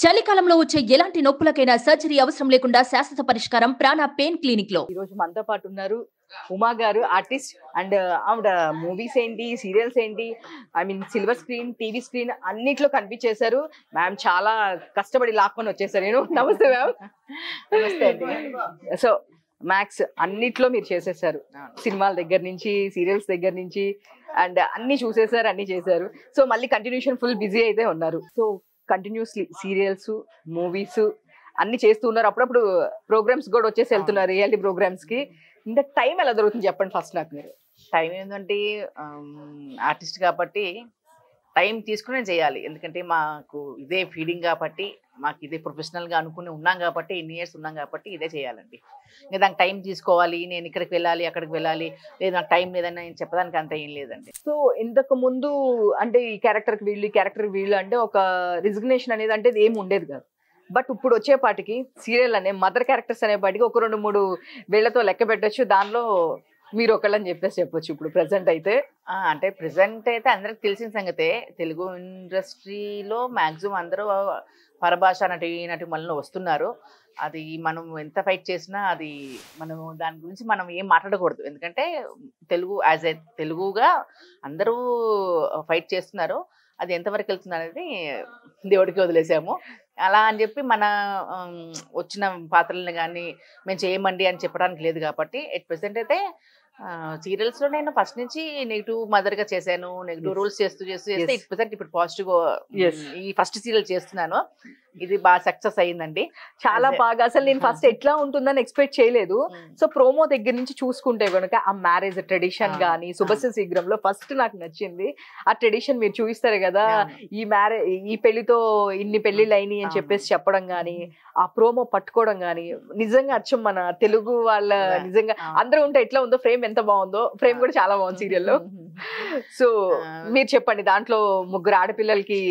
చలికాలంలో వచ్చే ఎలాంటి నొప్పులకైనా సర్జరీ అవసరం లేకుండా శాశ్వత పరిష్కారం ప్రాణ పెయిన్ క్లినిక్ లో. ఈ రోజు మనతో పాటు ఉన్నారు ఉమా గారు, ఆర్టిస్ట్. అండ్ ఆవిడ మూవీస్ ఏంటి, సీరియల్స్ ఏంటి, I mean silver screen, TV screen అన్నిట్లో కనిపించేశారు. మ్యామ్ చాలా కష్టపడి లాక్కొని వచ్చేసారు. నేను నమస్తే మ్యామ్. నమస్తే అండి. సో మ్యాక్స్ అన్నిట్లో మీరు చేసేసారు, సినిమాల దగ్గర నుంచి సీరియల్స్ దగ్గర నుంచి, అండ్ అన్ని చూసేసారు, అన్ని చేశారు. సో మళ్ళీ కంటిన్యూషన్ ఫుల్ బిజీ అయితే ఉన్నారు. సో కంటిన్యూస్లీ సీరియల్స్, మూవీస్ అన్ని చేస్తూ ఉన్నారు. అప్పుడప్పుడు ప్రోగ్రామ్స్ కూడా వచ్చేసి వెళ్తున్నారు, రియాలిటీ ప్రోగ్రామ్స్ కి. ఇంత టైం ఎలా దొరుకుతుంది చెప్పండి ఫస్ట్ నాకు మీరు. టైం ఏంటంటే ఆర్టిస్ట్ కాబట్టి టైం తీసుకునే చేయాలి. ఎందుకంటే మాకు ఇదే ఫీడింగ్ కాబట్టి, మాకు ఇదే ప్రొఫెషనల్గా అనుకుని ఉన్నాం కాబట్టి, ఇన్ని ఇయర్స్ ఉన్నాం కాబట్టి ఇదే చేయాలండి. ఇంకా దానికి టైం తీసుకోవాలి, నేను ఇక్కడికి వెళ్ళాలి అక్కడికి వెళ్ళాలి, లేదు నాకు టైం లేదని నేను చెప్పడానికి అంత ఏం లేదండి. సో ఇంతకు ముందు అంటే ఈ క్యారెక్టర్కి వీళ్ళు, ఈ క్యారెక్టర్ వీళ్ళు అంటే ఒక రిజిగ్నేషన్ అనేది అంటే ఏమి ఉండేది కాదు. బట్ ఇప్పుడు వచ్చేపాటికి సీరియల్ అనే మదర్ క్యారెక్టర్స్ అనేపాటికి ఒక 2-3 వేళ్లతో లెక్క పెట్టచ్చు. దానిలో మీరు ఒకళ్ళని చెప్పొచ్చు ఇప్పుడు ప్రెసెంట్ అయితే. అంటే ప్రెసెంట్ అయితే అందరికి తెలిసిన సంగతే, తెలుగు ఇండస్ట్రీలో మ్యాక్సిమం అందరూ పరభాష నటుమల్లో వస్తున్నారు. అది మనం ఎంత ఫైట్ చేసినా అది మనం దాని గురించి మనం ఏం మాట్లాడకూడదు. ఎందుకంటే తెలుగు యాజ్ ఏ తెలుగుగా అందరూ ఫైట్ చేస్తున్నారు. అది ఎంతవరకు వెళ్తుంది అనేది దేవుడికి వదిలేసాము. అలా అని చెప్పి మన వచ్చిన పాత్రలను కానీ మేము చేయమండి అని చెప్పడానికి లేదు కాబట్టి ఎట్ ప్రెసెంట్ అయితే సీరియల్స్లో నేను ఫస్ట్ నుంచి నెగిటివ్ మదర్గా చేశాను. నెగిటివ్ రోల్స్ చేస్తూ ఇట్ ప్రెసెంట్ ఇప్పుడు పాజిటివ్ ఈ ఫస్ట్ సీరియల్ చేస్తున్నాను. ఇది బాగా సక్సెస్ అయ్యిందండి, చాలా బాగా. అసలు నేను ఫస్ట్ ఎట్లా ఉంటుందని ఎక్స్పెక్ట్ చేయలేదు. సో ప్రోమో దగ్గర నుంచి చూసుకుంటే కనుక ఆ మ్యారేజ్ ట్రెడిషన్ కానీ శుభస్య శీఘ్రంలో ఫస్ట్ నాకు నచ్చింది. ఆ ట్రెడిషన్ మీరు చూపిస్తారు కదా, ఈ పెళ్లితో ఇన్ని పెళ్లిళ్ళు అయినాయి అని చెప్పేసి చెప్పడం కానీ, ఆ ప్రోమో పట్టుకోవడం కానీ నిజంగా అచ్చం మన తెలుగు వాళ్ళ నిజంగా అందరూ ఉంటే ఎట్లా ఉందో ఫ్రేమ్ ఎంత బాగుందో. ఫ్రేమ్ కూడా చాలా బాగుంది సీరియల్లో. సో మీరు చెప్పండి, దాంట్లో 3 ఆడపిల్లలకి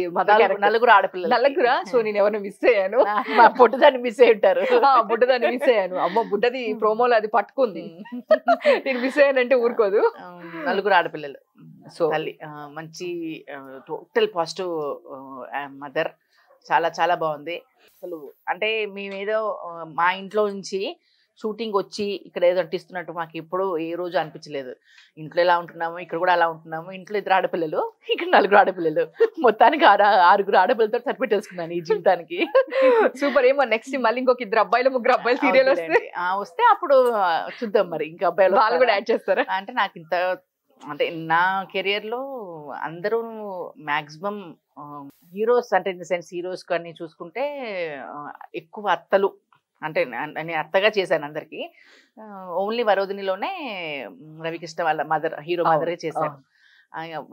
నలుగురు ఆడపిల్లలు. నలుగురా? సో నేను ఎవరిని మిస్ అయ్యాను, మా బుడ్డదాన్ని మిస్ అయ్యి ఉంటారు. బుడ్డదాన్ని మిస్ అయ్యాను. అమ్మ బుడ్డది ప్రోమోలో అది పట్టుకుంది, నేను మిస్ అయ్యానంటే ఊరుకోదు. నలుగురు ఆడపిల్లలు. సో తల్లి మంచి టోటల్ పాజిటివ్ మదర్. చాలా చాలా బాగుంది అసలు. అంటే మేమేదో మా ఇంట్లో నుంచి షూటింగ్ వచ్చి ఇక్కడ ఏదో అంటిస్తున్నట్టు మాకు ఎప్పుడు ఏ రోజు అనిపించలేదు. ఇంట్లో ఎలా ఉంటున్నాము, ఇక్కడ కూడా అలా ఉంటున్నాము. ఇంట్లో 2 ఆడపిల్లలు, ఇక్కడ 4 ఆడపిల్లలు, మొత్తానికి 6 ఆడపిల్లలతో సరిపెట్టేసుకున్నాను ఈ జీవితానికి. సూపర్. ఏమో నెక్స్ట్ మళ్ళీ ఇంకొక 2 అబ్బాయిలు 3 అబ్బాయిలు సీరియల్ వస్తే అప్పుడు చూద్దాం మరి. ఇంకా అబ్బాయిలు వాళ్ళు కూడా యాడ్ చేస్తారా? అంటే నాకు ఇంత అంటే నా కెరియర్లో అందరూ మ్యాక్సిమం హీరోస్, అంటే ఇన్ ద సెన్స్ హీరోస్ కానీ చూసుకుంటే ఎక్కువ అత్తలు. అంటే నేను అత్తగా చేశాను అందరికి. ఓన్లీ వరోధినిలోనే రవికృష్ణ వాళ్ళ మదర్, హీరో మదరే చేశాను.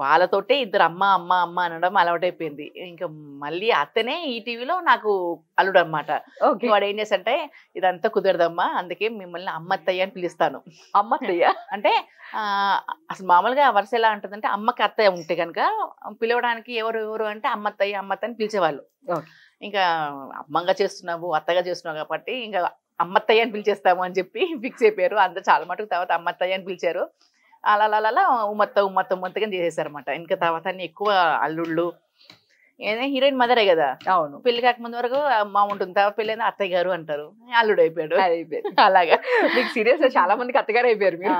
వాళ్ళతోటే 2 అమ్మ అమ్మ అమ్మ అనడం అలవాటైపోయింది. ఇంకా మళ్ళీ అత్తనే ఈ టీవీలో నాకు అల్లుడు అనమాట. వాడు ఏం చేసంటే ఇదంతా కుదరదమ్మా, అందుకే మిమ్మల్ని అమ్మత్తయ్య అని పిలుస్తాను. అమ్మత్తయ్య అంటే అసలు మామూలుగా వరుస ఎలా ఉంటుందంటే అమ్మకి అత్తయ్య ఉంటే కనుక పిలవడానికి ఎవరు అంటే అమ్మత్తయ్య అమ్మత్త అని పిలిచేవాళ్ళు. ఇంకా అమ్మంగా చేస్తున్నావు అత్తగా చేస్తున్నావు కాబట్టి ఇంకా అమ్మత్తయ్య అని పిలిచేస్తాము అని చెప్పి ఫిక్స్ అయిపోయారు. అందరు చాలా మటుకు తర్వాత అమ్మత్తయ్య అని పిలిచారు. అలా ఉమ్మత్తగా చేసేసారు అనమాట. ఇంకా తర్వాత ఎక్కువ అల్లుళ్ళు. ఏదైనా హీరోయిన్ మదరే కదా. అవును. పెళ్లి కాకముందు వరకు అమ్మ ఉంటుంది, తర్వాత పెళ్ళి అత్తయ్య గారు అంటారు, అల్లుడు అయిపోయాడు. అలాగా మీకు సీరియస్ లో చాలా మందికి అత్తగారు అయిపోయారు మీరు.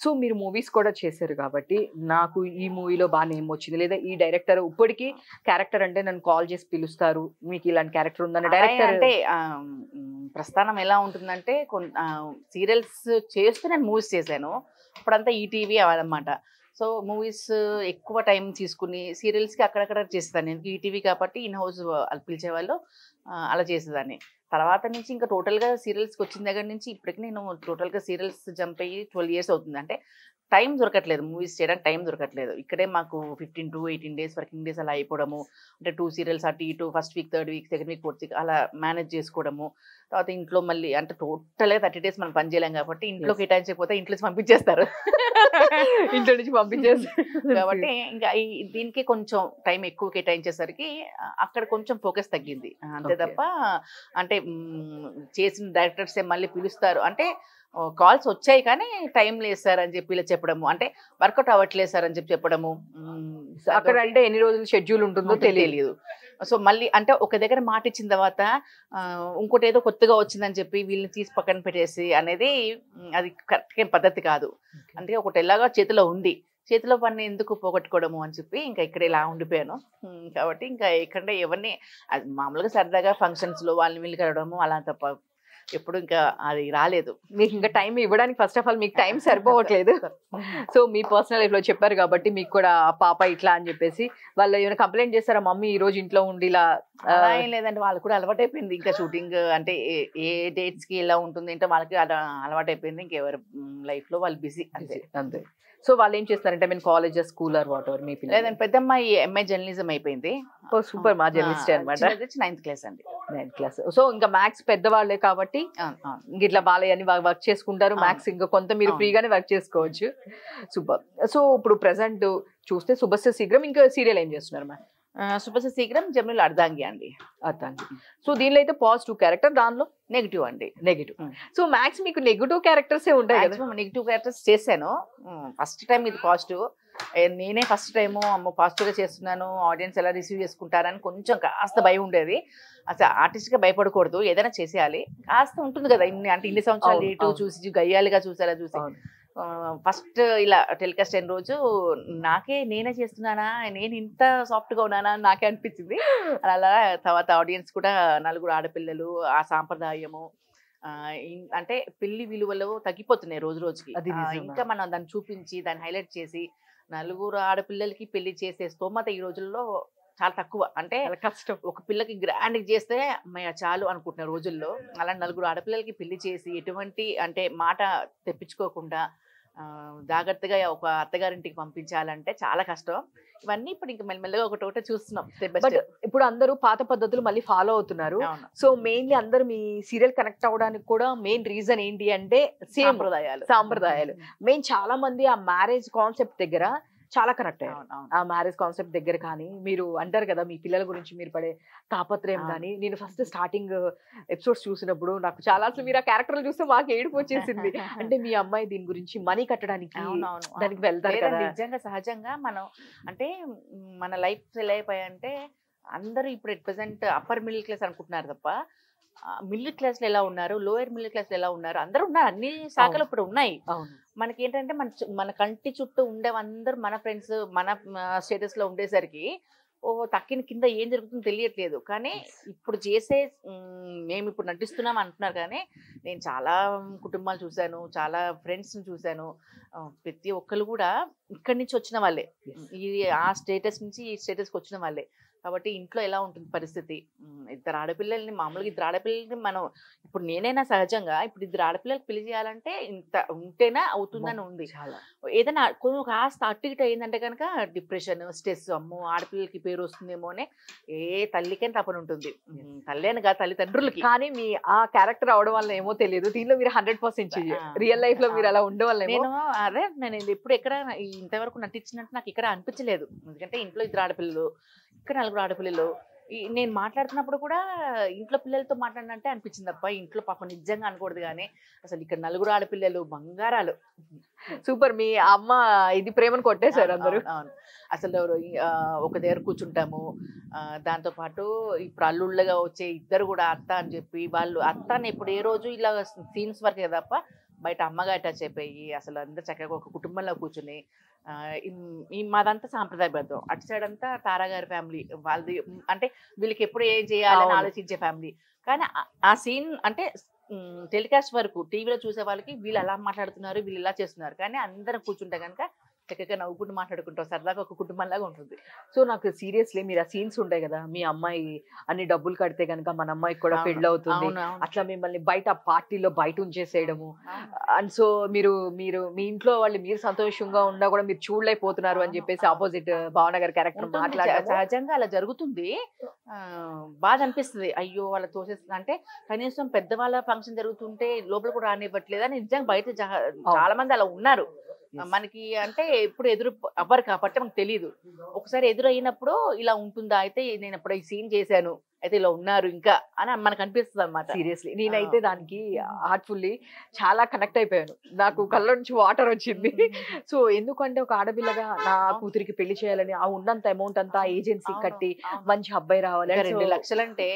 సో మీరు మూవీస్ కూడా చేశారు కాబట్టి నాకు ఈ మూవీలో బాగా నేమ్ వచ్చింది, లేదా ఈ డైరెక్టర్ ఇప్పటికీ క్యారెక్టర్ అంటే నన్ను కాల్ చేసి పిలుస్తారు, మీకు ఇలాంటి క్యారెక్టర్ ఉందని. డైరెక్టర్ అంటే ప్రస్థానం ఎలా ఉంటుందంటే సీరియల్స్ చేస్తూ నేను మూవీస్ చేశాను. అప్పుడంతా ఈటీవీ అన్నమాట. సో మూవీస్ ఎక్కువ టైం తీసుకుని సీరియల్స్కి అక్కడక్కడ చేసేదాన్ని. ఎందుకు ఈటీవీ కాబట్టి ఇన్ హౌస్ పిలిచేవాళ్ళు, అలా చేసేదాన్ని. తర్వాత నుంచి ఇంకా టోటల్గా సీరియల్స్కి వచ్చిన దగ్గర నుంచి ఇప్పటికి నేను టోటల్గా సీరియల్స్ జంప్ అయ్యి 12 years అవుతుంది. అంటే టైం దొరకట్లేదు, మూవీస్ చేయడానికి టైం దొరకట్లేదు. ఇక్కడే మాకు 15 to 18 days వర్కింగ్ డేస్ అలా అయిపోవడము. అంటే 2 serials అటు ఇటు, first week, third week, second week, fourth week అలా మేనేజ్ చేసుకోవడము. తర్వాత ఇంట్లో మళ్ళీ అంటే టోటల్గా 30 days మనం పని చేయలేం కాబట్టి ఇంట్లో కేటాయించకపోతే ఇంట్లో నుంచి పంపించేస్తారు. ఇంట్లో నుంచి పంపించేస్తారు కాబట్టి ఇంకా దీనికి కొంచెం టైం ఎక్కువ కేటాయించేసరికి అక్కడ కొంచెం ఫోకస్ తగ్గింది అంతే తప్ప. అంటే చేసిన డైరెక్టర్స్ మళ్ళీ పిలుస్తారు అంటే కాల్స్ వచ్చాయి కానీ టైం లేదు సార్ అని చెప్పి ఇలా చెప్పడము, అంటే వర్కౌట్ అవ్వట్లేదు సార్ అని చెప్పి చెప్పడము. అక్కడ అంటే ఎన్ని రోజులు షెడ్యూల్ ఉంటుందో తెలియదు. సో మళ్ళీ అంటే ఒక దగ్గర మాట ఇచ్చిన తర్వాత ఇంకోటి ఏదో కొత్తగా వచ్చిందని చెప్పి వీళ్ళని తీసి పక్కన పెట్టేసి అనేది అది కరెక్ట్ పద్ధతి కాదు. అంటే ఒకటి ఎలాగా చేతిలో పని ఎందుకు పోగొట్టుకోవడము అని చెప్పి ఇంకా ఇక్కడ ఇలా ఉండిపోయాను. కాబట్టి ఇంకా ఎక్కడ ఎవరిని అది మామూలుగా సరదాగా ఫంక్షన్స్ లో వాళ్ళని వీళ్ళు కలవడము అలా తప్ప ఎప్పుడు ఇంకా అది రాలేదు. మీకు ఇంకా టైం ఇవ్వడానికి ఫస్ట్ ఆఫ్ ఆల్ మీకు టైం సరిపోవట్లేదు. సో మీ పర్సనల్ లైఫ్ లో చెప్పారు కాబట్టి మీకు కూడా పాప ఇట్లా అని చెప్పేసి వాళ్ళు ఏమైనా కంప్లైంట్ చేస్తారా, మమ్మీ ఈ రోజు ఇంట్లో ఉండి ఇలా? ఏం లేదంటే వాళ్ళు కూడా అలవాటు అయిపోయింది. ఇంకా షూటింగ్ అంటే ఏ డేట్స్ కి ఎలా ఉంటుంది అంటే వాళ్ళకి అలవాటు అయిపోయింది. ఇంకెవరు లైఫ్ లో వాళ్ళు బిజీ అంతే. సో వాళ్ళు ఏం చేస్తారంటే mean college, school or whatever ఎవర్? మీ పిల్లలు పెద్ద అమ్మాయి ఎంఏ జర్నలిజం అయిపోయింది. సూపర్, మా జర్నలిస్ట్ అనమాట. 9th క్లాస్ అండి. 9th class. సో ఇంకా మ్యాథ్స్ పెద్దవాళ్లే కాబట్టి ఇట్లా బాలయ్య అని వర్క్ చేసుకుంటారు. మ్యాథ్స్ ఇంకా కొంత మీరు ఫ్రీగానే వర్క్ చేసుకోవచ్చు. సూపర్. సో ఇప్పుడు ప్రెసెంట్ చూస్తే శుభస్య శీఘ్రం ఇంకా సీరియల్ ఏం చేస్తున్నారు మ్యామ్? శుభస్య శీఘ్రం జమినుల అర్ధాంగి అండి. అర్థంగి. సో దీనిలో అయితే పాజిటివ్ క్యారెక్టర్, దానిలో నెగిటివ్ అండి. నెగిటివ్. సో మ్యాక్స్ మీకు నెగిటివ్ క్యారెక్టర్స్ ఉంటాయి కదా? నెగిటివ్ క్యారెక్టర్స్ చేశాను. ఫస్ట్ టైం ఇది పాజిటివ్. నేనే ఫస్ట్ టైము అమ్మో పాజిటివ్ గా చేస్తున్నాను, ఆడియన్స్ ఎలా రిసీవ్ చేసుకుంటారని కొంచెం కాస్త భయం ఉండేది. అసలు ఆర్టిస్ట్ గా భయపడకూడదు, ఏదైనా చేసేయాలి. కాస్త ఉంటుంది కదా ఇన్ని సంవత్సరాలు లేటు చూసి గయ్యాలిగా చూసారా చూసి ఫస్ట్ ఇలా టెలికాస్ట్ అయిన రోజు నేనే చేస్తున్నానా, నేను ఇంత సాఫ్ట్ గా ఉన్నానా నాకే అనిపించింది. అలా తర్వాత ఆడియన్స్ కూడా 4 ఆడపిల్లలు, ఆ సాంప్రదాయము అంటే పెళ్లి విలువలు తగ్గిపోతున్నాయి రోజు రోజుకి. ఇంకా మనం దాన్ని చూపించి దాన్ని హైలైట్ చేసి 4 ఆడపిల్లలకి పెళ్లి చేసే స్తోమత ఈ రోజుల్లో చాలా తక్కువ. అంటే కష్టం. ఒక పిల్లకి గ్రాండ్ చేస్తే అమ్మాయి చాలు అనుకుంటున్న రోజుల్లో అలా 4 ఆడపిల్లలకి పెళ్లి చేసి ఎటువంటి అంటే మాట తెప్పించుకోకుండా జాగ్రత్తగా ఒక అత్తగారింటికి పంపించాలంటే చాలా కష్టం. ఇవన్నీ ఇప్పుడు ఇంకా మెల్లమెల్లగా ఒకటి చూస్తున్నాం. బట్ ఇప్పుడు అందరూ పాత పద్ధతులు మళ్ళీ ఫాలో అవుతున్నారు. సో మెయిన్లీ అందరూ మీ సీరియల్ కనెక్ట్ అవ్వడానికి కూడా మెయిన్ రీజన్ ఏంటి అంటే సాంప్రదాయాలు. మెయిన్ చాలా మంది ఆ మ్యారేజ్ కాన్సెప్ట్ దగ్గర చాలా కనెక్ట్ అయ్యారు. ఆ మ్యారేజ్ కాన్సెప్ట్ దగ్గర కానీ మీరు అంటారు కదా మీ పిల్లల గురించి మీరు పడే తాపత్రయం కానీ. నేను ఫస్ట్ స్టార్టింగ్ ఎపిసోడ్స్ చూసినప్పుడు నాకు చాలా అసలు మీరు ఆ క్యారెక్టర్లు చూస్తే మాకు ఏడుపు వచ్చేసింది. అంటే మీ అమ్మాయి దీని గురించి మనీ కట్టడానికి దానికి వెళ్తారు కదా. నిజంగా సహజంగా మనం అంటే మన లైఫ్ ఎలా అయిపోయాయంటే అందరూ ఇప్పుడు at present upper middle class అనుకుంటున్నారు తప్ప మిడిల్ క్లాస్ లో ఎలా ఉన్నారు, లోయర్ మిడిల్ క్లాస్ లో ఎలా ఉన్నారు, అందరూ ఉన్నారు. అన్ని శాఖలు ఇప్పుడు ఉన్నాయి. మనకి ఏంటంటే మన కంటి చుట్టూ ఉండేవందరూ మన ఫ్రెండ్స్ మన స్టేటస్ లో ఉండేసరికి తక్కిన కింద ఏం జరుగుతుందో తెలియట్లేదు. కానీ ఇప్పుడు చేసే మేము ఇప్పుడు నటిస్తున్నాం అంటున్నారు కానీ నేను చాలా కుటుంబాలు చూశాను, చాలా ఫ్రెండ్స్ని చూశాను. ప్రతి ఒక్కరు కూడా ఇక్కడి నుంచి వచ్చిన వాళ్ళే, ఆ స్టేటస్ నుంచి ఈ స్టేటస్కి వచ్చిన వాళ్ళే. కాబట్టి ఇంట్లో ఎలా ఉంటుంది పరిస్థితి, 2 ఆడపిల్లల్ని మామూలుగా 2 ఆడపిల్లల్ని మనం ఇప్పుడు నేనైనా సహజంగా ఇప్పుడు 2 ఆడపిల్లలకి పెళ్లి చేయాలంటే ఇంత ఉంటేనే అవుతుందని ఉంది. ఏదైనా కొంచెం కాస్త అటు ఇటు అయిందంటే కనుక డిప్రెషన్, స్ట్రెస్, అమ్మో ఆడపిల్లలకి పేరు వస్తుందేమో అని ఏ తల్లికైనా తపన ఉంటుంది. తల్లి అని కాదు తల్లిదండ్రులకి. కానీ మీ ఆ క్యారెక్టర్ అవడం వల్ల ఏమో తెలియదు, దీనిలో మీరు 100% రియల్ లైఫ్ లో మీరు అలా ఉండేవాళ్ళు. నేను ఎప్పుడు ఎక్కడ ఇంతవరకు నటించినట్టు నాకు ఇక్కడ అనిపించలేదు. ఎందుకంటే ఇంట్లో 2 ఆడపిల్లలు, ఇక్కడ 4 ఆడపిల్లలు. నేను మాట్లాడుతున్నప్పుడు కూడా ఇంట్లో పిల్లలతో మాట్లాడినంటే అనిపించింది తప్ప ఇంట్లో పాపం నిజంగా అనకూడదు. కానీ అసలు ఇక్కడ 4 ఆడపిల్లలు బంగారాలు. సూపర్. మీ అమ్మ ఇది ప్రేమను కొట్టేశారు అందరూ. అసలు ఒక దగ్గర కూర్చుంటాము. దాంతోపాటు ఇప్పుడు అల్లుళ్ళగా వచ్చే 2 కూడా అత్త అని చెప్పి వాళ్ళు అత్తని ఇప్పుడు ఏ రోజు ఇలా సీన్స్ వరకే తప్ప బయట అమ్మగా టచ్ అయిపోయి అసలు అందరు చక్కగా ఒక కుటుంబంలో కూర్చుని మాదంతా సాంప్రదాయబద్ధం. అటు సైడ్ అంతా తారా గారి ఫ్యామిలీ వాళ్ళది. అంటే వీళ్ళకి ఎప్పుడు ఏం చేయాలని ఆలోచించే ఫ్యామిలీ. కానీ ఆ సీన్ అంటే టెలికాస్ట్ వరకు టీవీలో చూసే వాళ్ళకి వీళ్ళు అలా మాట్లాడుతున్నారు, వీళ్ళు ఇలా చేస్తున్నారు. కానీ అందరం కూర్చుంటే కనుక చక్కగా నవ్వుకుంటూ మాట్లాడుకుంటాం, సరదాగా ఒక కుటుంబంలాగా ఉంటుంది. సో నాకు సీరియస్లీ మీరు ఆ సీన్స్ ఉంటాయి కదా, మీ అమ్మాయి అన్ని డబ్బులు కడితే కనుక మన అమ్మాయికి కూడా పెళ్ళి అవుతుంది, అట్లా మిమ్మల్ని బయట పార్టీలో బయట ఉంచేసేయడము. అండ్ సో మీరు మీ ఇంట్లో వాళ్ళు మీరు సంతోషంగా ఉన్నా కూడా మీరు చూడలేకపోతున్నారు అని చెప్పేసి ఆపోజిట్ భావన గారి క్యారెక్టర్ మాట్లాడారు. సహజంగా అలా జరుగుతుంది. బాధ అనిపిస్తుంది, అయ్యో వాళ్ళ తోసేస్తుంది. అంటే కనీసం పెద్దవాళ్ళ ఫంక్షన్ జరుగుతుంటే లోపల కూడా రానివ్వట్లేదు అని నిజంగా బయట చాలా మంది అలా ఉన్నారు. మనకి అంటే ఎప్పుడు ఎదురు అవ్వరు కాబట్టి మనకు తెలియదు. ఒకసారి ఎదురు అయినప్పుడు ఇలా ఉంటుందా, అయితే నేను అప్పుడు ఈ సీన్ చేశాను అయితే ఇలా ఉన్నారు ఇంకా అని మనకు అనిపిస్తుంది అనమాట. సీరియస్లీ నేనైతే దానికి హార్ట్ఫుల్లీ చాలా కనెక్ట్ అయిపోయాను. నాకు కళ్ళ నుంచి వాటర్ వచ్చింది. సో ఎందుకంటే ఒక ఆడపిల్లగా నా కూతురికి పెళ్లి చేయాలని ఆ ఉన్నంత అమౌంట్ అంతా ఏజెన్సీ కట్టి మంచి అబ్బాయి రావాలి. 2 లక్షలు అంటే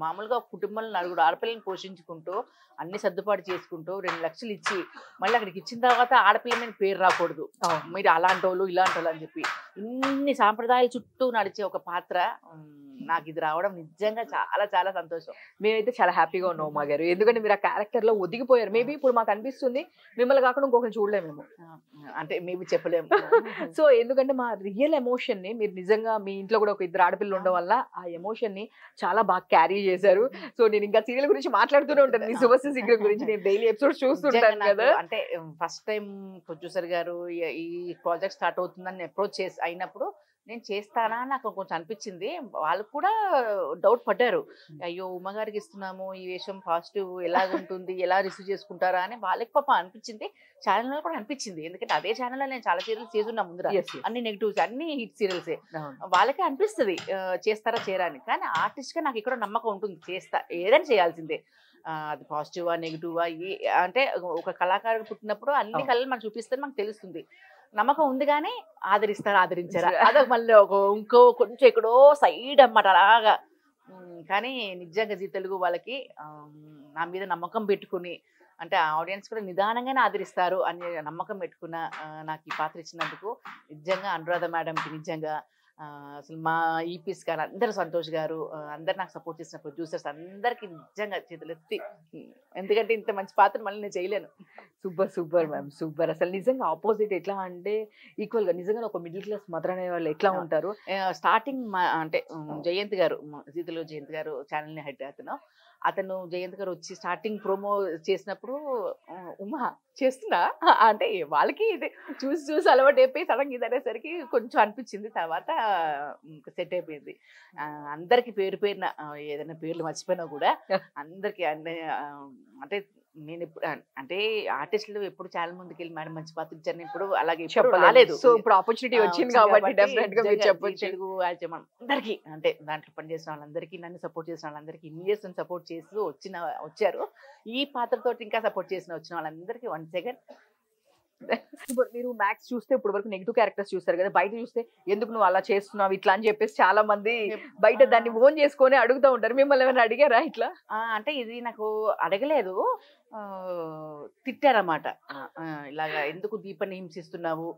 మామూలుగా కుటుంబంలో 4 ఆడపిల్లని పోషించుకుంటూ అన్ని సర్దుబాటు చేసుకుంటూ 2 లక్షలు ఇచ్చి మళ్ళీ అక్కడికి ఇచ్చిన తర్వాత ఆడపిల్ల మీద పేరు రాకూడదు, మీరు అలాంటి వాళ్ళు ఇలాంటి వాళ్ళు అని చెప్పి ఇన్ని సాంప్రదాయాల చుట్టూ నడిచే ఒక పాత్ర నాకు ఇది రావడం నిజంగా చాలా చాలా సంతోషం. మేమైతే చాలా హ్యాపీగా ఉన్నాం ఉమా గారు, ఎందుకంటే మీరు ఆ క్యారెక్టర్ లో ఒదిగిపోయారు. మేబీ ఇప్పుడు మాకు అనిపిస్తుంది మిమ్మల్ని కాకుండా ఇంకొకరు చూడలేము మేము, అంటే మేబీ చెప్పలేము. సో ఎందుకంటే మా రియల్ ఎమోషన్ ని మీరు నిజంగా మీ ఇంట్లో కూడా ఒక 2 ఆడపిల్లలు ఉండడం వల్ల ఆ ఎమోషన్ ని చాలా బాగా క్యారీ చేశారు. సో నేను ఇంకా సీరియల్ గురించి మాట్లాడుతూనే ఉంటాను, మీ శుభశ్రీ శీఘ్రం గురించి నేను డైలీ ఎపిసోడ్స్ చూస్తుంటాను కదా. అంటే ఫస్ట్ టైం ప్రొడ్యూసర్ గారు ఈ ప్రాజెక్ట్ స్టార్ట్ అవుతుందని అప్రోచ్ అయినప్పుడు నేను చేస్తానా నాకు కొంచెం అనిపించింది. వాళ్ళు కూడా డౌట్ పడ్డారు, అయ్యో ఉమ్మగారికి ఇస్తున్నాము ఈ వేషం పాజిటివ్ ఎలా ఉంటుంది, ఎలా రిసీవ్ చేసుకుంటారా అని వాళ్ళకి పాపం అనిపించింది. ఛానల్లో కూడా అనిపించింది, ఎందుకంటే అదే ఛానల్లో నేను చాలా సీరియల్స్ చేస్తున్నా ముందర, అన్ని నెగిటివ్స్ అన్ని హిట్ సీరియల్సే. వాళ్ళకే అనిపిస్తుంది చేస్తారా చేయరా అని, కానీ ఆర్టిస్ట్గా నాకు ఇక్కడ నమ్మకం ఉంటుంది, చేస్తా ఏదైనా చేయాల్సిందే. అది పాజిటివా నెగిటివా అంటే ఒక కళాకారుడు పుట్టినప్పుడు అన్ని కళలు మనం చూపిస్తే మనకు తెలుస్తుంది. నమ్మకం ఉంది కానీ ఆదరించారా అదొక మళ్ళీ ఇంకో కొంచెం ఎక్కడో సైడ్ అన్నమాట అలాగా. కానీ నిజంగా జీ తెలుగు వాళ్ళకి నా మీద నమ్మకం పెట్టుకుని, అంటే ఆడియన్స్ కూడా నిదానంగానే ఆదరిస్తారు అనే నమ్మకం పెట్టుకున్న నాకు ఈ పాత్ర ఇచ్చినందుకు నిజంగా అనురాధ మేడంకి నిజంగా అసలు మా ఈపీస్ గారు అందరు, సంతోష్ గారు అందరు నాకు సపోర్ట్ చేసిన ప్రొడ్యూసర్స్ అందరికి నిజంగా చేతులెత్తి, ఎందుకంటే ఇంత మంచి పాత్ర మళ్ళీ నేను చేయలేను. Super ma'am, super. అసలు నిజంగా ఆపోజిట్ ఎట్లా అంటే ఈక్వల్ గా నిజంగా ఒక మిడిల్ క్లాస్ మదర్ అనే వాళ్ళు ఎట్లా ఉంటారు. స్టార్టింగ్ అంటే జయంత్ గారు, జీతులో జయంత్ గారు ఛానల్ ని హెడ్ అతను జయంత్ గారు వచ్చి స్టార్టింగ్ ప్రోమో చేసినప్పుడు ఉమా చేస్తున్నా అంటే వాళ్ళకి ఇది చూసి అలవాటు అయిపోయి సడన్ ఇది అనేసరికి కొంచెం అనిపించింది. తర్వాత సెట్ అయిపోయింది. అందరికి పేరున ఏదైనా పేర్లు మర్చిపోయినా కూడా అందరికి అంటే నేను ఎప్పుడు అంటే ఆర్టిస్టులు ఎప్పుడు చాలా ముందుకు వెళ్ళి మేడం మంచి పాత్ర ఇచ్చారు, ఇప్పుడు అలాగే చెప్పలేదు. సో ఇప్పుడు ఆపర్చునిటీ వచ్చింది కాబట్టి డెఫినెట్ గా మీరు చెప్పొచ్చు. తెలుగు అందరికి అంటే దాంట్లో పనిచేసిన వాళ్ళందరికీ, నన్ను సపోర్ట్ చేసిన వాళ్ళందరికీ, ఇన్ని ఇయర్స్ సపోర్ట్ చేస్తూ వచ్చారు. ఈ పాత్రతో ఇంకా సపోర్ట్ వచ్చిన వాళ్ళందరికీ వన్స్ అగైన్. మీరు మ్యాక్స్ చూస్తే ఇప్పుడు వరకు నెగిటివ్ క్యారెక్టర్స్ చూస్తారు కదా, బయట చూస్తే ఎందుకు నువ్వు అలా చేస్తున్నావు ఇట్లా అని చెప్పేసి చాలా మంది బయట దాన్ని ఓన్ చేసుకొని అడుగుతూ ఉంటారు. మిమ్మల్ని ఏమైనా అడిగారా ఇట్లా? అంటే ఇది నాకు అడగలేదు, తిట్టారన్నమాట. ఇలాగా ఎందుకు దీపాన్ని హింసిస్తున్నావు,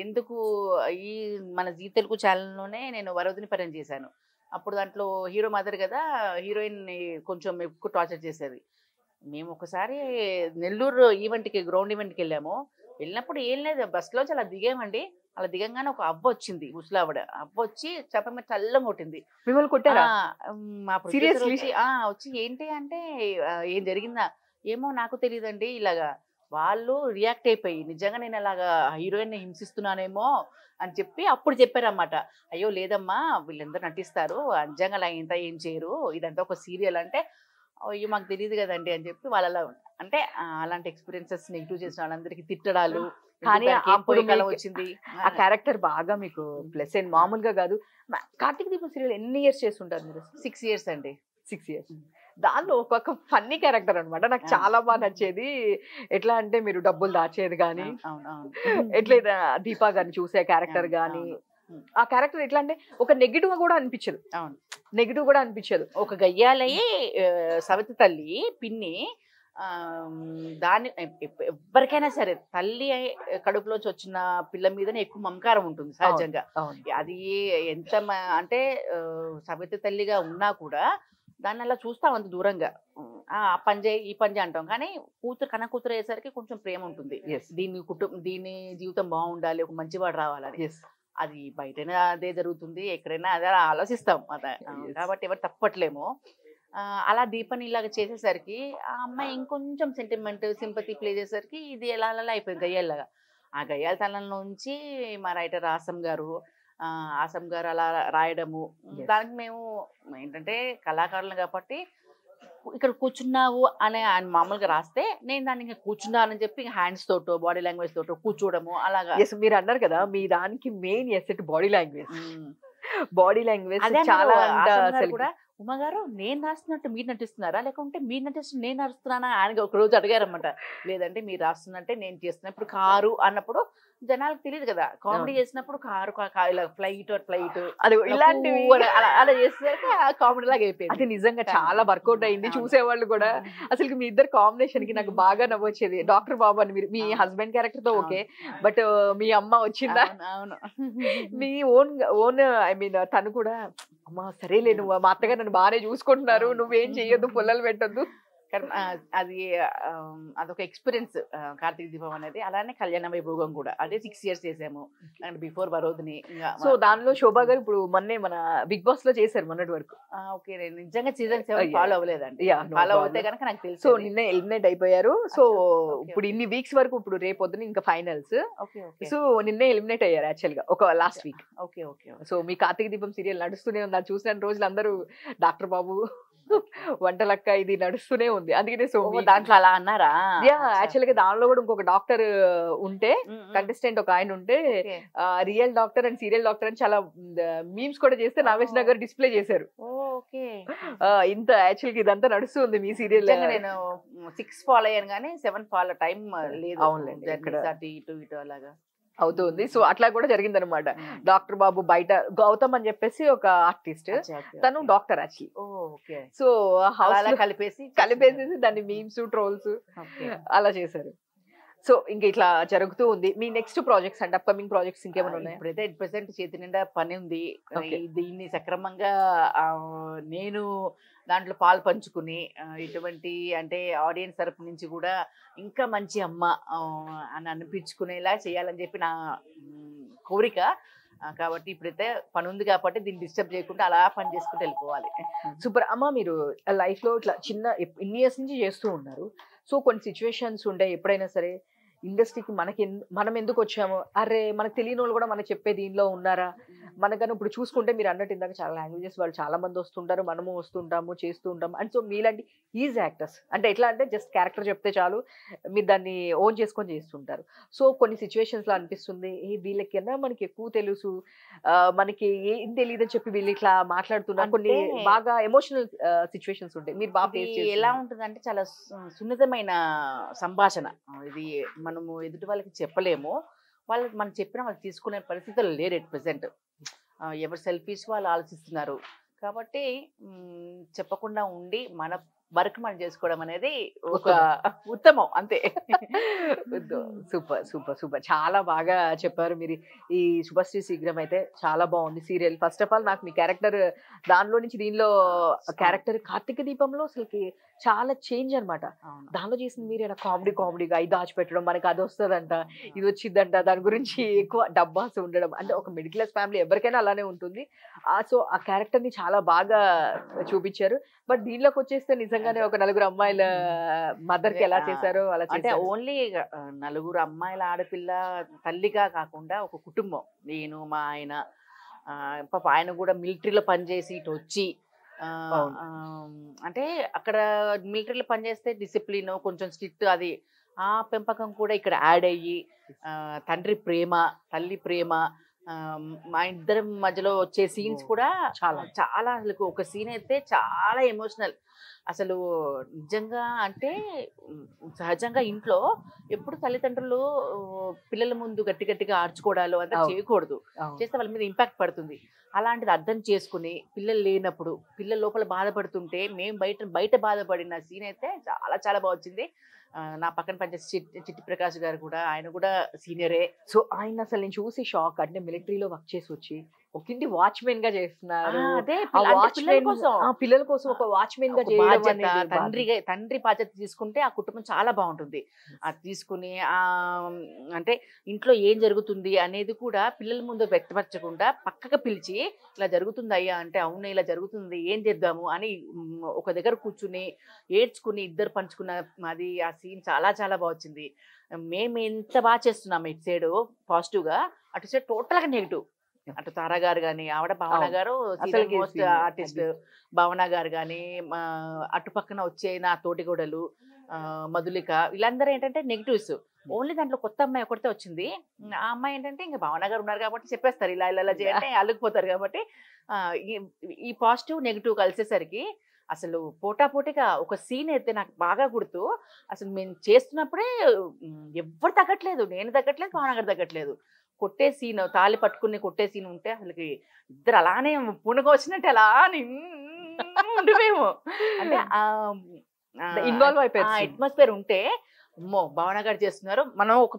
ఎందుకు ఈ మన జీ తెలుగు ఛానల్లోనే నేను వరవదిని పరిచయం చేశాను. అప్పుడు దాంట్లో హీరో మదర్ కదా, హీరోయిన్ కొంచెం ఎక్కువ టార్చర్ చేసేది. మేము ఒకసారి నెల్లూరు గ్రౌండ్ ఈవెంట్కి వెళ్ళినప్పుడు ఏం లేదు, బస్సులోంచి అలా దిగామండి. అలా దిగంగానే ఒక అవ్వ వచ్చింది, ముసలావిడ అవ్వ వచ్చి చెప్ప మీద చల్లం కొట్టింది. మిమ్మల్ని కొట్టారా? మా ప్రొడ్యూసర్ వచ్చి ఏంటి అంటే ఏం జరిగిందా ఏమో నాకు తెలియదండి, ఇలాగా వాళ్ళు రియాక్ట్ అయిపోయి నిజంగా నేను అలాగా హీరోయిన్ హింసిస్తున్నానేమో అని చెప్పి అప్పుడు చెప్పారన్నమాట. అయ్యో లేదమ్మా వీళ్ళందరూ నటిస్తారు, నిజంగా అలా ఇంత ఏం చేయరు, ఇదంతా ఒక సీరియల్ అంటే అయ్యో మాకు తెలియదు కదండి అని చెప్పి వాళ్ళ అంటే అలాంటి ఎక్స్పీరియన్సెస్ నెగిటివ్ చేసిన వాళ్ళందరికీ తిట్టడాలు. కానీ వచ్చింది ఆ క్యారెక్టర్ బాగా మీకు ప్లస్ అయింది, మామూలుగా కాదు. కార్తీక దీపం సీరియల్ ఎన్ని ఇయర్స్ చేస్తుంటారు మీరు? 6 years అండి. 6 years. దానిలో ఒక్కొక్క ఫన్నీ క్యారెక్టర్ అనమాట, నాకు చాలా బాగా నచ్చేది. ఎట్లా అంటే మీరు డబ్బులు దాచేది కానీ, ఎట్లా దీపా గారిని చూసే క్యారెక్టర్ కానీ, ఆ క్యారెక్టర్ ఎట్లా అంటే ఒక నెగిటివ్ కూడా అనిపించదు. అవును, నెగిటివ్ కూడా అనిపించదు. ఒక గయ్యాలయ్యి సవితి తల్లి పిన్ని, దాన్ని ఎవరికైనా సరే తల్లి కడుపులోంచి వచ్చిన పిల్ల మీదనే ఎక్కువ మమకారం ఉంటుంది సహజంగా. అది ఎంత అంటే సవితి తల్లిగా ఉన్నా కూడా దాన్ని అలా చూస్తాం అంత దూరంగా, ఆ పని చేయి ఈ పని చేయి అంటాం. కానీ కన్న కూతురు అయ్యేసరికి కొంచెం ప్రేమ ఉంటుంది, దీని జీవితం బాగుండాలి, ఒక మంచివాడు రావాలని. అది బయటైనా అదే జరుగుతుంది, ఎక్కడైనా అదే ఆలోచిస్తాం కాబట్టి ఎవరు తప్పట్లేము. అలా దీపని ఇలాగ చేసేసరికి ఆ అమ్మాయి ఇంకొంచెం సెంటిమెంట్ సింపతి ప్లే చేసేసరికి ఇది ఎలా అలా అయిపోయింది గయ్యాలలాగా. ఆ గయ్యాల తనంలోంచి మా రైటర్ ఆసం గారు అలా రాయడము, దానికి మేము ఏంటంటే కళాకారులు కాబట్టి ఇక్కడ కూర్చున్నావు అని ఆయన మామూలుగా రాస్తే నేను దాన్ని ఇంకా కూర్చున్నానని చెప్పి హ్యాండ్స్ తోటో బాడీ లాంగ్వేజ్ తోటో కూర్చోవడము అలాగా. మీరు అన్నారు కదా మీ దానికి main asset body language. Body language అదే చాలా కూడా ఉమా గారు నేను రాస్తున్నట్టు మీరు నటిస్తున్నారా లేకుంటే మీరు నటిస్తు నేను నడుస్తున్నానా ఆయన ఒక రోజు అడిగారన్నమాట. లేదంటే మీరు రాస్తున్నట్టే నేను చేస్తున్నా. ఇప్పుడు కారు అన్నప్పుడు జనాలకు తెలియదు కదా, కామెడీ చేసినప్పుడు కారు ఇలా ఫ్లైట్ అది ఇలాంటివి అలా చేసేసరికి కామెడీ లాగా అయిపోయింది. అది నిజంగా చాలా వర్కౌట్ అయింది. చూసేవాళ్ళు కూడా అసలు మీ ఇద్దరు కాంబినేషన్ కి నాకు బాగా నవ్వొచ్చేది. డాక్టర్ బాబు అని మీరు మీ హస్బెండ్ క్యారెక్టర్ తో ఓకే, బట్ మీ అమ్మ వచ్చిందా? అవును మీ ఓన్ ఐ మీన్ తను కూడా అమ్మా సరేలే నువ్వు మా అత్తగారు నన్ను బాగానే చూసుకుంటున్నారు, నువ్వేం చెయ్యొద్దు, పుల్లలు పెట్టొద్దు. అది అదొక ఎక్స్పీరియన్స్ కార్తీక దీపం అనేది. అలానే కళ్యాణ వైభోగం కూడా అదే 6 years చేసాము అండ్ బిఫోర్ వరోధిని. సో దానిలో శోభా గారు ఇప్పుడు మొన్నే మన బిగ్ బాస్ లో చేశారు మొన్నటి వరకు. ఓకే, నేను నిజంగా సీజన్ 7 ఫాలో అవ్వలేదండి. ఫాలో అవుతే కనుక నాకు తెలుసు. సో నిన్న ఎలిమినేట్ అయిపోయారు. సో ఇప్పుడు ఇన్ని వీక్స్ వరకు ఇప్పుడు రేపొద్దున ఇంకా ఫైనల్స్. సో నిన్నే ఎలిమినేట్ అయ్యారు యాక్చువల్ గా ఒక last week. Okay okay. So మీ కార్తీక దీపం సీరియల్ నడుస్తూనే ఉంది. అది చూసిన రోజులు అందరూ డాక్టర్ బాబు వంటలక్క ఇది నడుస్తూనే ఉంది. అందుకనే సో దాంట్లో అలా అన్నారా? యాక్చువల్ గా దానిలో కూడా ఇంకొక డాక్టర్ ఉంటే, కంటెస్టెంట్ ఒక ఆయన ఉంటే, real doctor and serial doctor అని చాలా మీమ్స్ కూడా చేస్తే నాగేష్ నగర్ డిస్ప్లే చేశారు. ఇంత యాక్చువల్ గా ఇదంతా నడుస్తుంది మీ సీరియల్. నేను 6 ఫాలో అయ్యాను కానీ 7 ఫాలో టైం లేదు. అవునులేండి, ఇటు అలాగా అవుతుంది. సో అట్లా కూడా జరిగింది అనమాట. డాక్టర్ బాబు బయట గౌతమ్ అని చెప్పేసి ఒక ఆర్టిస్ట్, తను డాక్టర్ యాక్చువల్లీ. సో హౌస్ కలిపేసి దాన్ని మీమ్స్ ట్రోల్స్ అలా చేశారు. సో ఇంకా ఇట్లా జరుగుతూ ఉంది. మీ నెక్స్ట్ ప్రాజెక్ట్స్ అంటే అప్కమింగ్ ప్రాజెక్ట్స్ ఇంకేమైనా ఉన్నాయి? ఇప్పుడైతే ప్రెసెంట్ చేతి నిండా పని ఉంది. దీన్ని సక్రమంగా నేను దాంట్లో పాలు పంచుకుని ఇటువంటి అంటే ఆడియన్స్ తరపు నుంచి కూడా ఇంకా మంచి అమ్మ అని అనిపించుకునేలా చేయాలని చెప్పి నా కోరిక. కాబట్టి ఇప్పుడైతే పని ఉంది కాబట్టి దీన్ని డిస్టర్బ్ చేయకుండా అలా పని చేసుకుంటూ వెళ్ళిపోవాలి. సూపర్ అమ్మ. మీరు లైఫ్ లో ఇట్లా చిన్న ఇన్ని ఇయర్స్ నుంచి చేస్తూ ఉన్నారు. సో కొన్ని సిచ్యువేషన్స్ ఉండే ఎప్పుడైనా సరే ఇండస్ట్రీకి మనం ఎందుకు వచ్చాము, అరే మనకు తెలియని వాళ్ళు కూడా మనకు చెప్పే దీనిలో ఉన్నారా, మనకన్నా ఇప్పుడు చూసుకుంటే మీరు అన్నట్టు ఇందాక చాలా లాంగ్వేజెస్ వాళ్ళు చాలా మంది వస్తుంటారు, మనము వస్తుంటాము చేస్తూ ఉంటాము. అండ్ సో మీలాంటి ఈజీ యాక్టర్స్ అంటే ఎట్లా అంటే జస్ట్ క్యారెక్టర్ చెప్తే చాలు మీరు దాన్ని ఓన్ చేసుకొని చేస్తుంటారు. సో కొన్ని సిచ్యువేషన్స్ లో అనిపిస్తుంది వీళ్ళకన్నా మనకి ఎక్కువ తెలుసు, మనకి ఏం తెలియదు అని చెప్పి వీళ్ళు ఇట్లా మాట్లాడుతున్నారు. కొన్ని బాగా ఎమోషనల్ సిచ్యువేషన్స్ ఉంటాయి. మీరు బాగా ఎలా ఉంటుందంటే చాలా సున్నితమైన సంభాషణ. ఇది మనము ఎదుటి వాళ్ళకి చెప్పలేము. వాళ్ళకి మనం చెప్పినా వాళ్ళు తీసుకునే పరిస్థితులు లేరు ఎట్ ప్రెసెంట్. ఎవరు సెల్ఫీస్ వాళ్ళు ఆలోచిస్తున్నారు. కాబట్టి చెప్పకుండా ఉండి మన వర్క్ మనం చేసుకోవడం అనేది ఒక ఉత్తమం అంతే. సూపర్ సూపర్ సూపర్, చాలా బాగా చెప్పారు మీరు. ఈ శుభశ్రీ శీఘ్రం అయితే చాలా బాగుంది సీరియల్. ఫస్ట్ ఆఫ్ ఆల్ నాకు మీ క్యారెక్టర్ దానిలో నుంచి దీనిలో క్యారెక్టర్ కార్తీక దీపంలో అసలుకి చాలా చేంజ్ అనమాట. దానిలో చేసింది మీరు కామెడీగా ఇది దాచిపెట్టడం, మనకి అది వస్తుందంట ఇది వచ్చిందంట, దాని గురించి ఎక్కువ డబ్బాస్ ఉండడం, అంటే ఒక మిడిల్ క్లాస్ ఫ్యామిలీ ఎవరికైనా అలానే ఉంటుంది. సో ఆ క్యారెక్టర్ ని చాలా బాగా చూపించారు. బట్ దీనిలోకి వచ్చేస్తే నిజంగానే ఒక నలుగురు అమ్మాయిల మదర్ కి ఎలా చేశారో అలా అంటే ఓన్లీ నలుగురు అమ్మాయిల ఆడపిల్ల తల్లిగా కాకుండా ఒక కుటుంబం. నేను మా ఆయన పాప ఆయన కూడా మిలిటరీలో పనిచేసి ఇటు వచ్చి అంటే అక్కడ మిలిటరీలో పనిచేస్తే డిసిప్లిన్ కొంచెం స్ట్రిక్ట్, అది ఆ పెంపకం కూడా ఇక్కడ యాడ్ అయ్యి తండ్రి ప్రేమ తల్లి ప్రేమ మా ఇద్దరి మధ్యలో వచ్చే సీన్స్ కూడా చాలా చాలా అసలు ఒక సీన్ అయితే చాలా ఎమోషనల్. అసలు నిజంగా అంటే సహజంగా ఇంట్లో ఎప్పుడు తల్లిదండ్రులు పిల్లల ముందు గట్టిగా ఆర్చుకోవడాలు అంతా చేయకూడదు, చేస్తే వాళ్ళ మీద ఇంపాక్ట్ పడుతుంది. అలాంటిది అర్థం చేసుకుని పిల్లలు లేనప్పుడు పిల్లల లోపల బాధపడుతుంటే మేము బయట బాధపడిన సీన్ అయితే చాలా చాలా బాగా వచ్చింది. నా పక్కన పనిచేసే చిట్టి ప్రకాష్ గారు కూడా, ఆయన కూడా సీనియరే. సో ఆయన అసలు నేను చూసి షాక్. అంటే మిలిటరీలో వర్క్ చేసి వచ్చి ఒక ఇంటి వాచ్మెన్ గా చేస్తున్నారు. పిల్లల కోసం ఒక వాచ్మెన్ గా తండ్రి బాధ్యత తీసుకుంటే ఆ కుటుంబం చాలా బాగుంటుంది. అది తీసుకుని అంటే ఇంట్లో ఏం జరుగుతుంది అనేది కూడా పిల్లల ముందు వ్యక్తపరచకుండా పక్కకు పిలిచి ఇలా జరుగుతుంది అయ్యా అంటే అవును ఇలా జరుగుతుంది ఏం చేద్దాము అని ఒక దగ్గర కూర్చుని ఏడ్చుకుని ఇద్దరు పంచుకున్న అది ఆ సీన్ చాలా చాలా బాగా వచ్చింది. మేము ఎంత బాగా చేస్తున్నాము ఇటు సైడ్ పాజిటివ్ గా, అటు సైడ్ టోటల్ గా నెగిటివ్. అటు తారా గారు కానీ ఆవిడ భావన గారు మోస్ట్ ఆర్టిస్ట్ భావన గారు కానీ అటు పక్కన వచ్చే నా తోటిగూడలు మధులిక వీళ్ళందరూ ఏంటంటే నెగిటివ్స్. ఓన్లీ దాంట్లో కొత్త అమ్మాయి ఒకటే వచ్చింది. ఆ అమ్మాయి ఏంటంటే ఇంకా భావన గారు ఉన్నారు కాబట్టి చెప్పేస్తారు ఇలా ఇలా ఇలా చేయంటే అల్లుకుపోతారు కాబట్టి ఈ పాజిటివ్ నెగిటివ్ కలిసేసరికి అసలు పోటాపోటీగా ఒక సీన్ అయితే నాకు బాగా గుర్తు. అసలు మేము చేస్తున్నప్పుడే ఎవ్వరు తగ్గట్లేదు, నేను తగ్గట్లేదు, భావన గారు తగ్గట్లేదు. కొట్టే సీన్, తాళి పట్టుకుని కొట్టే సీన్ ఉంటే అసలుకి ఇద్దరు అలానే పుణుకు వచ్చినట్టు అలా ఉండిపోయాము. అంటే ఇన్వాల్వ్ అయిపోయారు. అట్మాస్ఫియర్ ఉంటే అమ్మో భావన గారు చేస్తున్నారు, మనం ఒక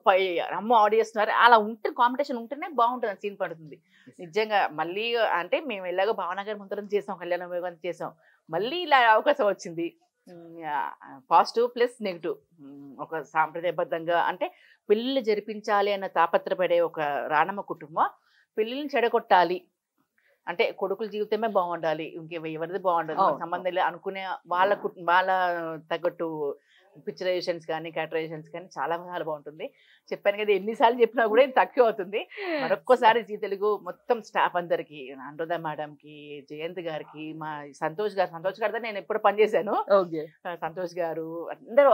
అమ్మో ఆడి చేస్తున్నారు, అలా ఉంటే కాంపిటీషన్ ఉంటేనే బాగుంటుంది, సీన్ పడుతుంది నిజంగా. మళ్ళీ అంటే మేము ఎలాగో భావన గారి ముందరం చేసాం, కళ్యాణ వైభవం చేసాం, మళ్ళీ ఇలా అవకాశం వచ్చింది. Positive plus negative. ఒక సాంప్రదాయబద్ధంగా అంటే పెళ్ళిళ్ళు జరిపించాలి అన్న తాపత్రపడే ఒక రాణమ్మ కుటుంబం పెళ్ళిళ్ళని చెడగొట్టాలి అంటే కొడుకుల జీవితమే బాగుండాలి, ఎవరిది బాగుండాలి సంబంధం లేదు అనుకునే వాళ్ళ తగ్గట్టు పిక్చరైజేషన్స్ కానీ క్యారెక్టరైజేషన్స్ కానీ చాలా బాగుంటుంది. చెప్పాను కదా ఎన్నిసార్లు చెప్పినా కూడా ఇది తక్కువ అవుతుంది. మరొక్కసారి జీ తెలుగు మొత్తం స్టాఫ్ అందరికి, అనురాధ మేడంకి, జయంత్ గారికి, మా సంతోష్ గారితో నేను ఎప్పుడు పనిచేశాను, సంతోష్ గారు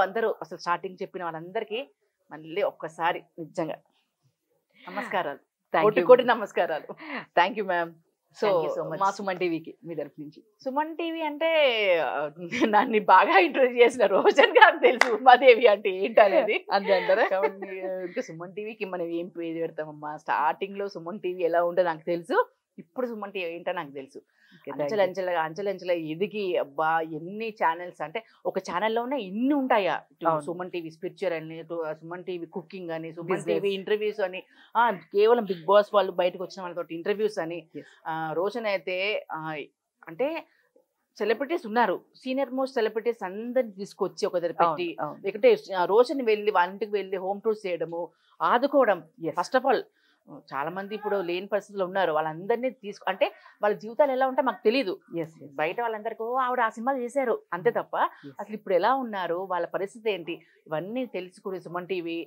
అందరూ అసలు స్టార్టింగ్ చెప్పిన వాళ్ళందరికీ మళ్ళీ ఒక్కసారి నిజంగా నమస్కారాలు, కోటి నమస్కారాలు. Thank you ma'am. సో మా సుమన్ టీవీకి మీ తరఫు నుంచి. సుమన్ టీవీ అంటే నన్ను బాగా ఇంట్రొడ్యూస్ చేసిన రోషన్ గారు తెలుసు, ఉమాదేవి అంటే ఏంటనేది అంతే అంటారా? ఇంకా సుమన్ టీవీకి మనం ఏం పేరు పెడతామమ్మా. స్టార్టింగ్ లో సుమన్ టీవీ ఎలా ఉంటుందో నాకు తెలుసు, ఇప్పుడు సుమన్ టీవీ ఏంటో నాకు తెలుసు. అంచెలంచెలుగా ఎదిగి అబ్బా ఎన్ని ఛానల్స్ అంటే ఒక ఛానల్లోనే ఇన్ని ఉంటాయా. సుమన్ టీవీ స్పిరిచువల్ అని, సుమన్ టీవీ కుకింగ్ అని, సుమన్ టీవీ ఇంటర్వ్యూస్ అని, కేవలం బిగ్ బాస్ వాళ్ళు బయటకు వచ్చిన వాళ్ళతో ఇంటర్వ్యూస్ అని. రోషన్ అయితే అంటే సెలబ్రిటీస్ ఉన్నారు, సీనియర్ మోస్ట్ సెలబ్రిటీస్ అందరిని తీసుకొచ్చి ఒక దగ్గర పెట్టి లేకుంటే రోషన్ వెళ్ళి వాళ్ళ ఇంటికి వెళ్ళి హోమ్ టూర్స్ చేయడము, ఆదుకోవడం. ఫస్ట్ ఆఫ్ ఆల్ చాలా మంది ఇప్పుడు లేని పరిస్థితుల్లో ఉన్నారు, వాళ్ళందరినీ అంటే వాళ్ళ జీవితాలు ఎలా ఉంటే మాకు తెలియదు. బయట వాళ్ళందరికీ ఆవిడ ఆ సినిమాలు చేశారు అంతే తప్ప అసలు ఇప్పుడు ఎలా ఉన్నారు, వాళ్ళ పరిస్థితి ఏంటి, ఇవన్నీ తెలుసుకుని సుమన్ టీవీ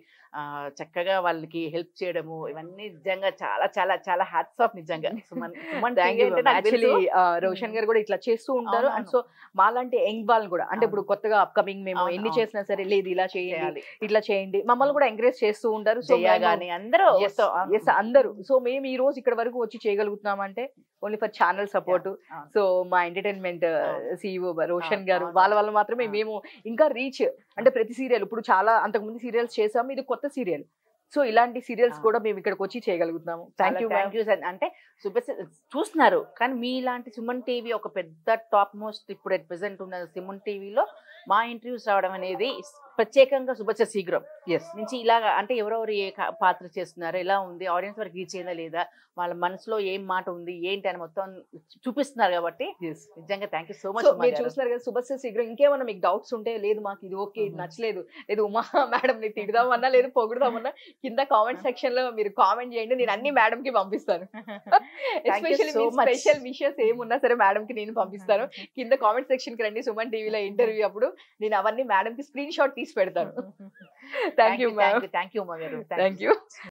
చక్కగా వాళ్ళకి హెల్ప్ చేయడము, ఇవన్నీ నిజంగా చాలా చాలా చాలా హ్యాట్స్ ఆఫ్ నిజంగా. సుమన్ రోషన్ గారు కూడా ఇట్లా చేస్తూ ఉంటారు. అండ్ సో మాలాంటి యంగ్ వాళ్ళని కూడా అంటే ఇప్పుడు కొత్తగా అప్కమింగ్ మేము ఎన్ని చేసినా సరే లేదు ఇలా చేయాలి ఇట్లా చేయండి మమ్మల్ని కూడా ఎంకరేజ్ చేస్తూ ఉంటారు. సో కానీ అందరూ అందరూ సో మేము ఈ రోజు ఇక్కడ వరకు వచ్చి చేయగలుగుతున్నామంటే only for channel support. So మా ఎంటర్టైన్మెంట్ సిఇఓ రోషన్ గారు వాళ్ళ వల్ల మాత్రమే మేము ఇంకా రీచ్ అంటే ప్రతి సీరియల్ ఇప్పుడు చాలా అంతకుముందు సీరియల్స్ చేసాము, ఇది కొత్త సీరియల్. సో ఇలాంటి సీరియల్స్ కూడా మేము ఇక్కడికి వచ్చి చేయగలుగుతున్నాము. Thank you. అంటే చూస్తున్నారు కానీ మీలాంటి సుమన్ టీవీ ఒక పెద్ద టాప్ మోస్ట్ ఇప్పుడు ప్రెసెంట్ ఉన్న సుమన్ టీవీలో మా ఇంటర్వ్యూస్ రావడం అనేది ప్రత్యేకంగా శుభచ్చ శీఘ్రం నుంచి ఇలాగా అంటే ఎవరెవరు ఏ పాత్ర చేస్తున్నారు, ఎలా ఉంది, ఆడియన్స్ వరకు రీచ్ అయిందా లేదా, వాళ్ళ మనసులో ఏం మాట ఉంది ఏంటి అని మొత్తం చూపిస్తున్నారు కాబట్టి నిజంగా థ్యాంక్ యూ సో మచ్. మీరు చూస్తున్నారు కదా శుభచ్చ శీఘ్రం. ఇంకేమన్నా మీకు డౌట్స్ ఉంటే లేదు మాకు ఇది ఓకే ఇది నచ్చలేదు, లేదు ఉమా మేడం ని తిడదామన్నా లేదు పొగుడదామన్నా కింద కామెంట్ సెక్షన్ లో మీరు కామెంట్ చేయండి, నేను అన్ని మేడం కి పంపిస్తాను. ఎస్పెషల్లీ స్పెషల్ విషెస్ ఏమున్నా సరే మేడం కి నేను పంపిస్తాను. కింద కామెంట్ సెక్షన్ కి రండి, సుమన్ టీవీలో ఇంటర్వ్యూ అప్పుడు నేను అవన్నీ మేడం కి స్క్రీన్ షాట్ తీసి పెడతాను. Thank you ma'am. Thank you. Thank you.